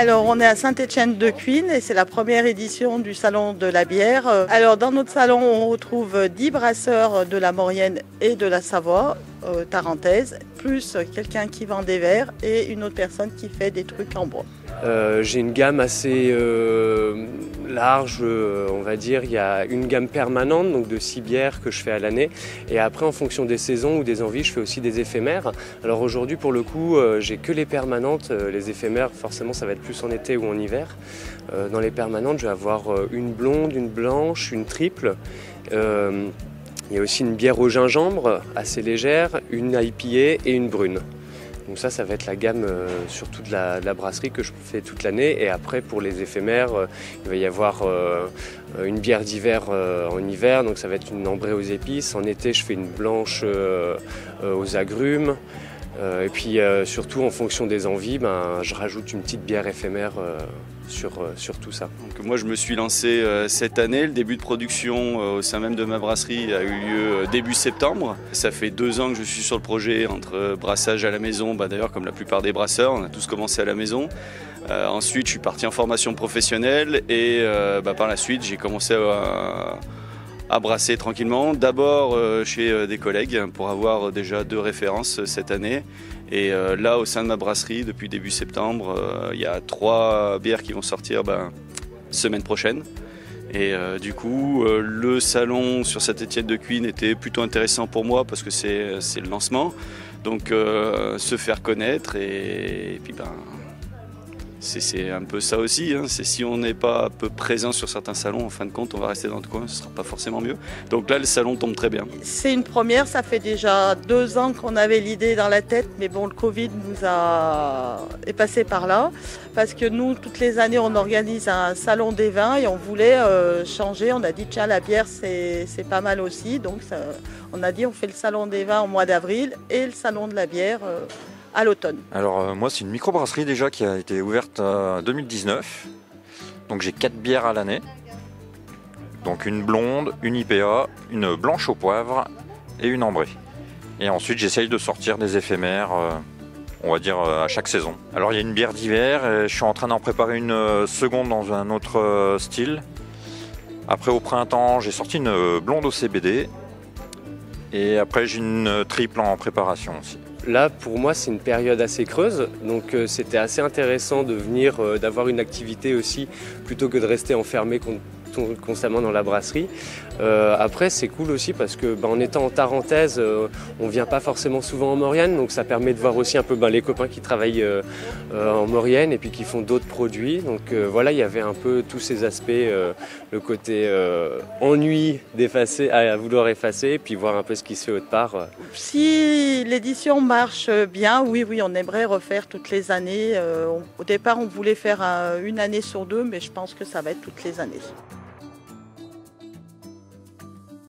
Alors, on est à Saint-Étienne-de-Cuines et c'est la première édition du Salon de la bière. Alors, dans notre salon, on retrouve 10 brasseurs de la Maurienne et de la Savoie tarentaise, plus quelqu'un qui vend des verres et une autre personne qui fait des trucs en bois. J'ai une gamme assez large, on va dire. Il y a une gamme permanente, donc de 6 bières que je fais à l'année. Et après, en fonction des saisons ou des envies, je fais aussi des éphémères. Alors aujourd'hui, pour le coup, j'ai que les permanentes. Les éphémères, forcément, ça va être plus en été ou en hiver. Dans les permanentes, je vais avoir une blonde, une blanche, une triple. Il y a aussi une bière au gingembre, assez légère, une IPA et une brune. Donc ça va être la gamme surtout de la brasserie que je fais toute l'année. Et après, pour les éphémères, il va y avoir une bière d'hiver en hiver. Donc ça va être une ambrée aux épices. En été, je fais une blanche aux agrumes. Et puis surtout, en fonction des envies, je rajoute une petite bière éphémère sur tout ça. Donc, moi, je me suis lancé cette année. Le début de production au sein même de ma brasserie a eu lieu début septembre. Ça fait 2 ans que je suis sur le projet entre brassage à la maison, d'ailleurs comme la plupart des brasseurs, on a tous commencé à la maison. Ensuite, je suis parti en formation professionnelle et par la suite, j'ai commencé à brasser tranquillement. D'abord chez des collègues pour avoir déjà 2 références cette année. Et là, au sein de ma brasserie, depuis début septembre, il y a 3 bières qui vont sortir semaine prochaine. Et du coup, le salon sur Saint-Étienne-de-Cuines était plutôt intéressant pour moi parce que c'est le lancement. Donc se faire connaître et puis c'est un peu ça aussi, hein. C'est si on n'est pas un peu présent sur certains salons, en fin de compte, on va rester dans le coin, ce ne sera pas forcément mieux. Donc là, le salon tombe très bien. C'est une première, ça fait déjà 2 ans qu'on avait l'idée dans la tête, mais bon, le Covid est passé par là. Parce que nous, toutes les années, on organise un salon des vins et on voulait changer. On a dit, tiens, la bière, c'est pas mal aussi. Donc on a dit, on fait le salon des vins au mois d'avril et le salon de la bière à l'automne. Alors moi c'est une microbrasserie déjà qui a été ouverte en 2019. Donc j'ai 4 bières à l'année. Donc une blonde, une IPA, une blanche au poivre et une ambrée. Et ensuite j'essaye de sortir des éphémères, on va dire à chaque saison. Alors il y a une bière d'hiver et je suis en train d'en préparer une seconde dans un autre style. Après au printemps j'ai sorti une blonde au CBD. Et après j'ai une triple en préparation aussi. Là, pour moi, c'est une période assez creuse, donc c'était assez intéressant de venir, d'avoir une activité aussi, plutôt que de rester enfermé constamment dans la brasserie. Après, c'est cool aussi parce que en étant en Tarentaise, on ne vient pas forcément souvent en Maurienne, donc ça permet de voir aussi un peu les copains qui travaillent en Maurienne et puis qui font d'autres produits. Donc voilà, il y avait un peu tous ces aspects, le côté ennui d'effacer, à vouloir effacer, et puis voir un peu ce qui se fait autre part. Si l'édition marche bien, oui, on aimerait refaire toutes les années. Au départ, on voulait faire une année sur 2, mais je pense que ça va être toutes les années.